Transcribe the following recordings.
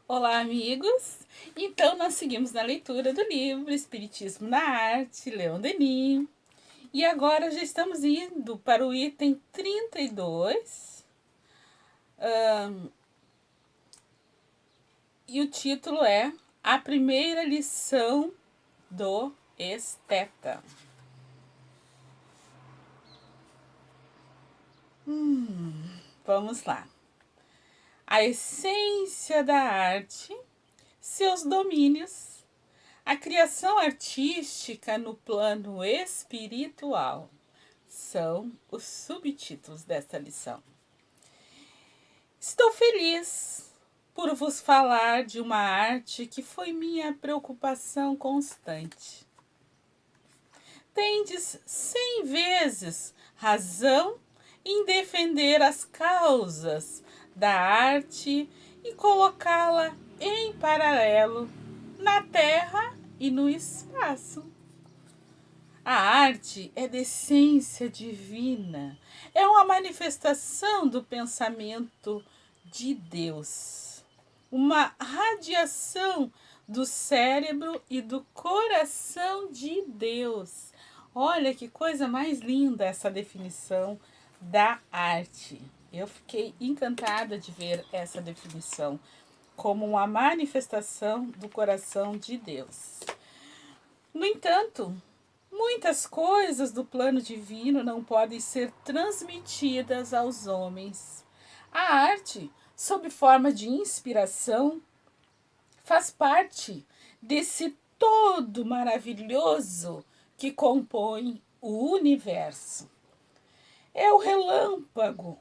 Olá, amigos! Então, nós seguimos na leitura do livro Espiritismo na Arte, Leon Denis. E agora já estamos indo para o item 32. E o título é A Primeira Lição do Esteta. Vamos lá. A essência da arte, seus domínios, a criação artística no plano espiritual são os subtítulos desta lição. Estou feliz por vos falar de uma arte que foi minha preocupação constante. Tendes 100 vezes razão em defender as causas da arte e colocá-la em paralelo na Terra e no espaço. A arte é de essência divina, é uma manifestação do pensamento de Deus, uma radiação do cérebro e do coração de Deus. Olha que coisa mais linda essa definição da arte. Eu fiquei encantada de ver essa definição como uma manifestação do coração de Deus. No entanto, muitas coisas do plano divino não podem ser transmitidas aos homens. A arte, sob forma de inspiração, faz parte desse todo maravilhoso que compõe o universo. É o relâmpago,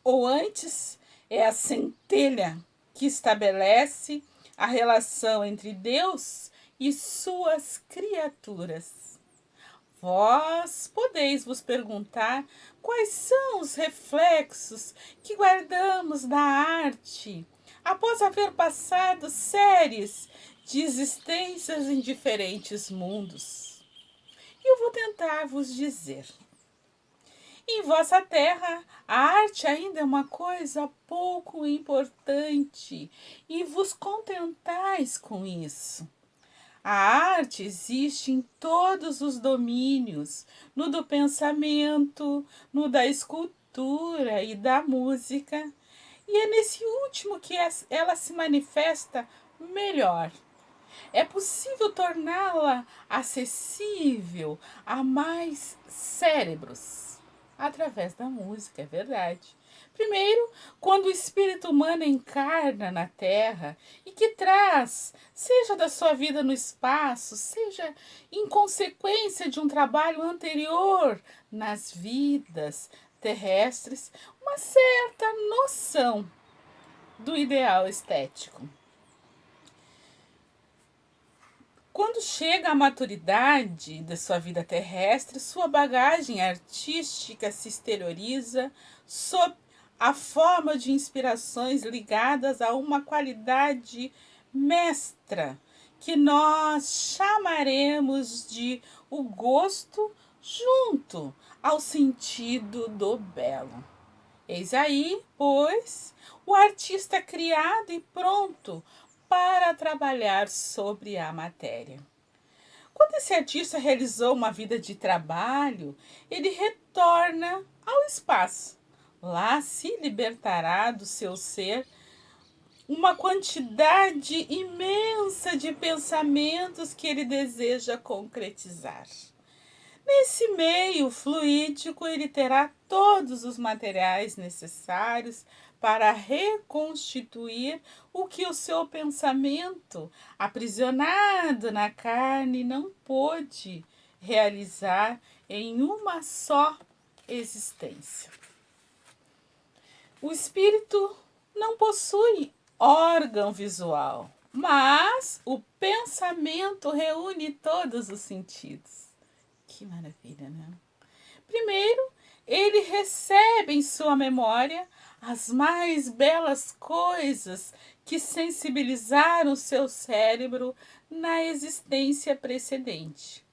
ou antes, é a centelha que estabelece a relação entre Deus e suas criaturas. Vós podeis vos perguntar quais são os reflexos que guardamos da arte após haver passado séries de existências em diferentes mundos. E eu vou tentar vos dizer. Em vossa terra, a arte ainda é uma coisa pouco importante e vos contentais com isso. A arte existe em todos os domínios, no do pensamento, no da escultura e da música, e é nesse último que ela se manifesta melhor. É possível torná-la acessível a mais cérebros através da música, é verdade. Primeiro, quando o espírito humano encarna na Terra e que traz, seja da sua vida no espaço, seja em consequência de um trabalho anterior nas vidas terrestres, uma certa noção do ideal estético. Quando chega à maturidade da sua vida terrestre, sua bagagem artística se exterioriza sob a forma de inspirações ligadas a uma qualidade mestra, que nós chamaremos de o gosto junto ao sentido do belo. Eis aí, pois, o artista criado e pronto para trabalhar sobre a matéria. Quando esse artista realizou uma vida de trabalho, ele retorna ao espaço. Lá se libertará do seu ser uma quantidade imensa de pensamentos que ele deseja concretizar. Nesse meio fluídico, ele terá todos os materiais necessários para reconstituir o que o seu pensamento, aprisionado na carne, não pôde realizar em uma só existência. O espírito não possui órgão visual, mas o pensamento reúne todos os sentidos. Que maravilha, né? Primeiro, ele recebe em sua memória as mais belas coisas que sensibilizaram seu cérebro na existência precedente.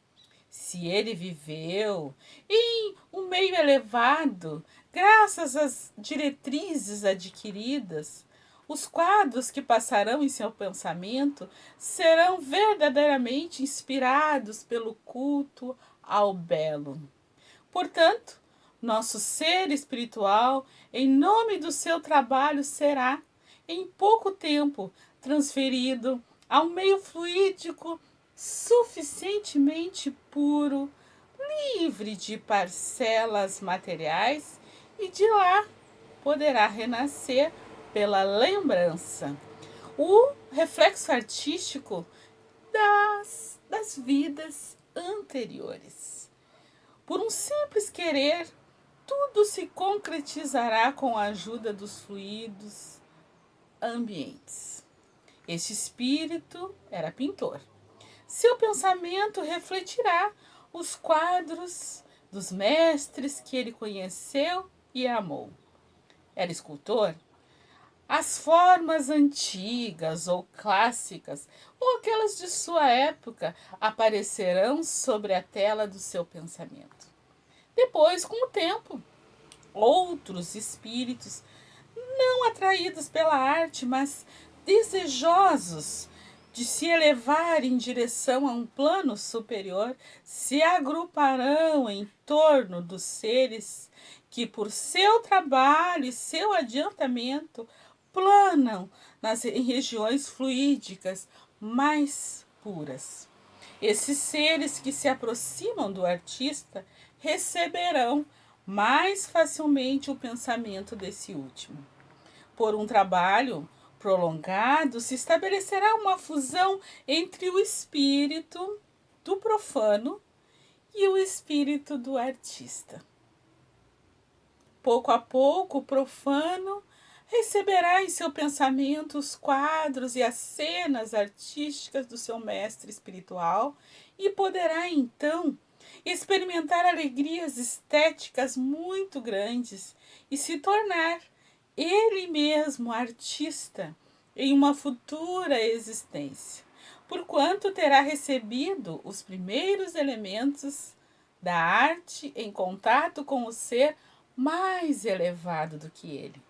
Se ele viveu em um meio elevado, graças às diretrizes adquiridas, Os quadros que passarão em seu pensamento serão verdadeiramente inspirados pelo culto ao belo. Portanto, nosso ser espiritual, em nome do seu trabalho, será, em pouco tempo, transferido a um meio fluídico suficientemente puro, livre de parcelas materiais, e de lá poderá renascer pela lembrança, o reflexo artístico das vidas anteriores. Por um simples querer, tudo se concretizará com a ajuda dos fluidos ambientes. Este espírito era pintor. Seu pensamento refletirá os quadros dos mestres que ele conheceu e amou. Era escultor? As formas antigas ou clássicas, ou aquelas de sua época, aparecerão sobre a tela do seu pensamento. Depois, com o tempo, outros espíritos, não atraídos pela arte, mas desejosos de se elevar em direção a um plano superior, se agruparão em torno dos seres que, por seu trabalho e seu adiantamento, planam em regiões fluídicas mais puras. Esses seres que se aproximam do artista receberão mais facilmente o pensamento desse último. Por um trabalho prolongado, se estabelecerá uma fusão entre o espírito do profano e o espírito do artista. Pouco a pouco, o profano receberá em seu pensamento os quadros e as cenas artísticas do seu mestre espiritual e poderá, então, experimentar alegrias estéticas muito grandes e se tornar ele mesmo artista em uma futura existência, porquanto terá recebido os primeiros elementos da arte em contato com o ser mais elevado do que ele.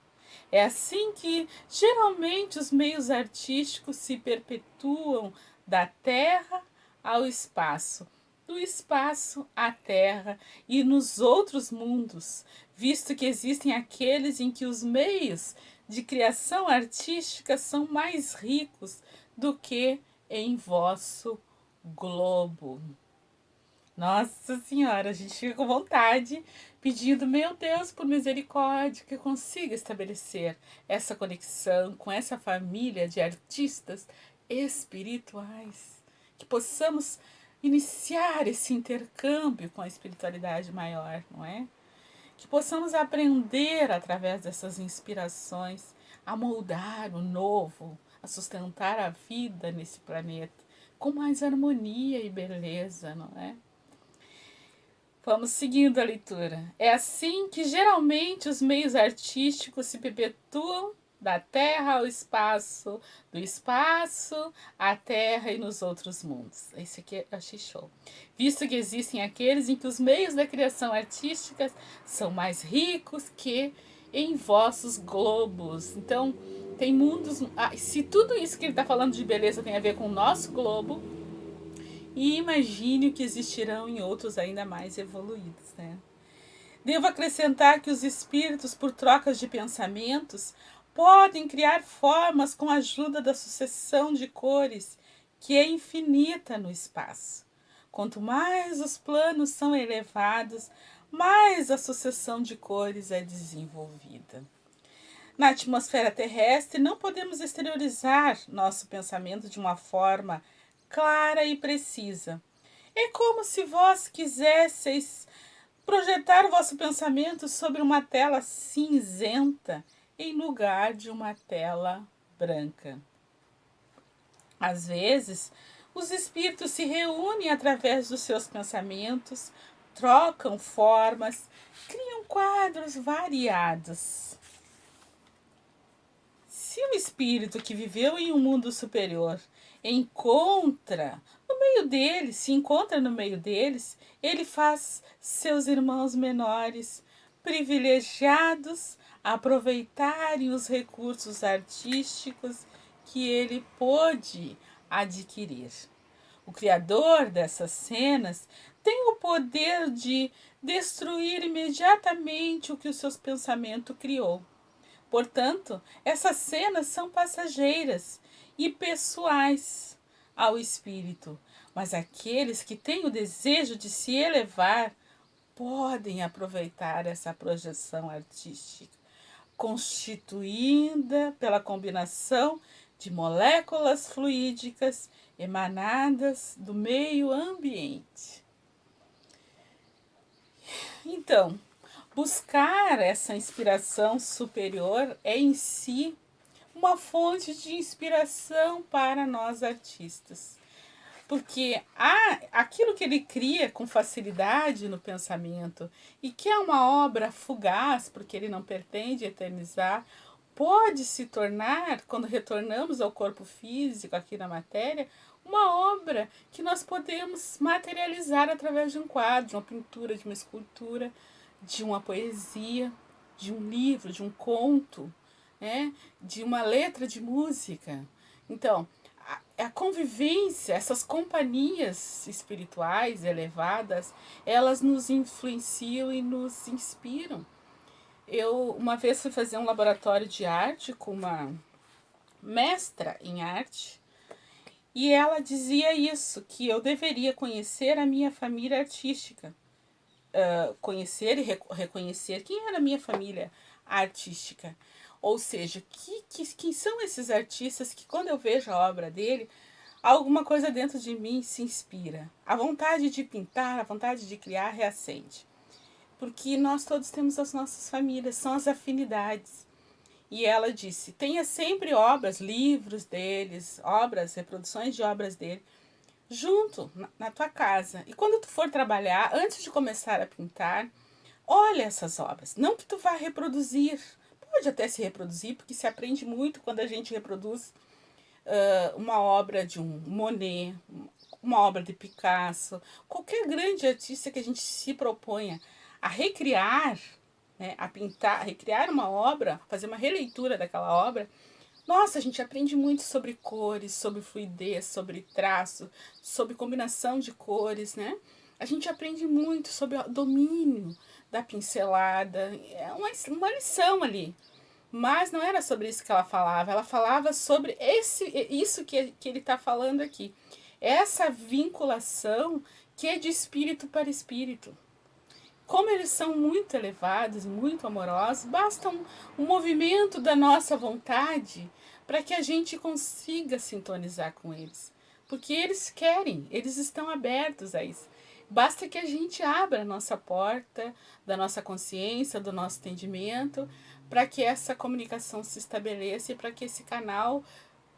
É assim que, geralmente, os meios artísticos se perpetuam da terra ao espaço, do espaço à terra e nos outros mundos, visto que existem aqueles em que os meios de criação artística são mais ricos do que em vosso globo. Nossa Senhora, a gente fica com vontade, pedindo, meu Deus, por misericórdia, que eu consiga estabelecer essa conexão com essa família de artistas espirituais, que possamos iniciar esse intercâmbio com a espiritualidade maior, não é? Que possamos aprender através dessas inspirações a moldar o novo, a sustentar a vida nesse planeta com mais harmonia e beleza, não é? Vamos seguindo a leitura. É assim que geralmente os meios artísticos se perpetuam da Terra ao espaço, do espaço à Terra e nos outros mundos. Esse aqui eu achei show. Visto que existem aqueles em que os meios da criação artística são mais ricos que em vossos globos. Então, tem mundos... se tudo isso que ele está falando de beleza tem a ver com o nosso globo, e imagine o que existirão em outros ainda mais evoluídos, né? Devo acrescentar que os espíritos, por trocas de pensamentos, podem criar formas com a ajuda da sucessão de cores, que é infinita no espaço. Quanto mais os planos são elevados, mais a sucessão de cores é desenvolvida. Na atmosfera terrestre, não podemos exteriorizar nosso pensamento de uma forma clara e precisa. É como se vós quisesseis projetar o vosso pensamento sobre uma tela cinzenta em lugar de uma tela branca. Às vezes, os espíritos se reúnem através dos seus pensamentos, trocam formas, criam quadros variados. Se o espírito que viveu em um mundo superior se encontra no meio deles, ele faz seus irmãos menores privilegiados aproveitarem os recursos artísticos que ele pôde adquirir. O criador dessas cenas tem o poder de destruir imediatamente o que o seu pensamento criou. Portanto, essas cenas são passageiras e pessoais ao espírito, mas aqueles que têm o desejo de se elevar podem aproveitar essa projeção artística, constituída pela combinação de moléculas fluídicas emanadas do meio ambiente. Então, buscar essa inspiração superior é em si uma fonte de inspiração para nós artistas. Porque aquilo que ele cria com facilidade no pensamento e que é uma obra fugaz, porque ele não pretende eternizar, pode se tornar, quando retornamos ao corpo físico aqui na matéria, uma obra que nós podemos materializar através de um quadro, de uma pintura, de uma escultura, de uma poesia, de um livro, de um conto, né? De uma letra de música. Então, a convivência, essas companhias espirituais elevadas, elas nos influenciam e nos inspiram. Eu uma vez fui fazer um laboratório de arte com uma mestra em arte e ela dizia isso, que eu deveria conhecer a minha família artística, conhecer e reconhecer quem era a minha família artística. Ou seja, quem são esses artistas que quando eu vejo a obra dele, alguma coisa dentro de mim se inspira. A vontade de pintar, a vontade de criar reacende. Porque nós todos temos as nossas famílias, são as afinidades. E ela disse, tenha sempre obras, livros deles, obras, reproduções de obras dele, junto na tua casa. E quando tu for trabalhar, antes de começar a pintar, olha essas obras. Não que tu vá reproduzir, pode até se reproduzir, porque se aprende muito quando a gente reproduz uma obra de um Monet, uma obra de Picasso, qualquer grande artista que a gente se proponha a recriar, né, a pintar, a recriar uma obra, fazer uma releitura daquela obra, nossa, a gente aprende muito sobre cores, sobre fluidez, sobre traço, sobre combinação de cores, né? A gente aprende muito sobre o domínio da pincelada, é uma lição ali. Mas não era sobre isso que ela falava sobre isso que ele está falando aqui. Essa vinculação que é de espírito para espírito. Como eles são muito elevados, muito amorosos, basta um movimento da nossa vontade para que a gente consiga sintonizar com eles. Porque eles querem, eles estão abertos a isso. Basta que a gente abra a nossa porta da nossa consciência, do nosso entendimento, para que essa comunicação se estabeleça e para que esse canal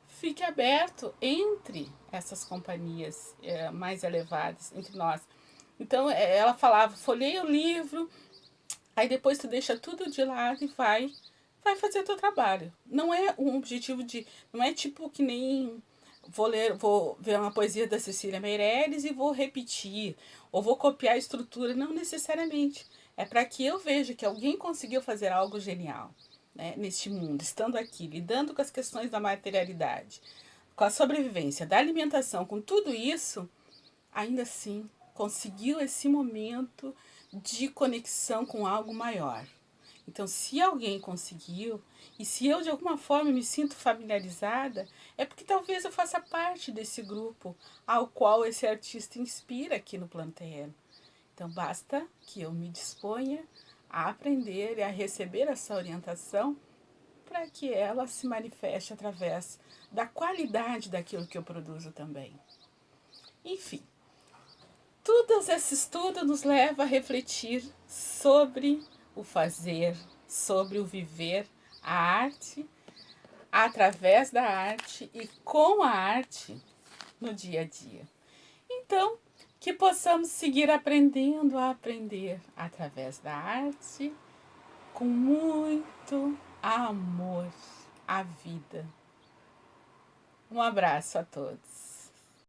fique aberto entre essas companhias mais elevadas, entre nós. Então ela falava, folheia o livro, aí depois tu deixa tudo de lado e vai fazer o teu trabalho. Não é um objetivo de, não é tipo que nem vou ver uma poesia da Cecília Meirelles e vou repetir, ou vou copiar a estrutura, não necessariamente. É para que eu veja que alguém conseguiu fazer algo genial, né, neste mundo, estando aqui, lidando com as questões da materialidade, com a sobrevivência, da alimentação, com tudo isso, ainda assim conseguiu esse momento de conexão com algo maior. Então, se alguém conseguiu, e se eu de alguma forma me sinto familiarizada, é porque talvez eu faça parte desse grupo ao qual esse artista inspira aqui no plano terreno. Então, basta que eu me disponha a aprender e a receber essa orientação para que ela se manifeste através da qualidade daquilo que eu produzo também. Enfim, todo esse estudo nos leva a refletir sobre o fazer, sobre o viver, a arte, através da arte e com a arte no dia a dia. Então, que possamos seguir aprendendo a aprender através da arte, com muito amor à vida. Um abraço a todos.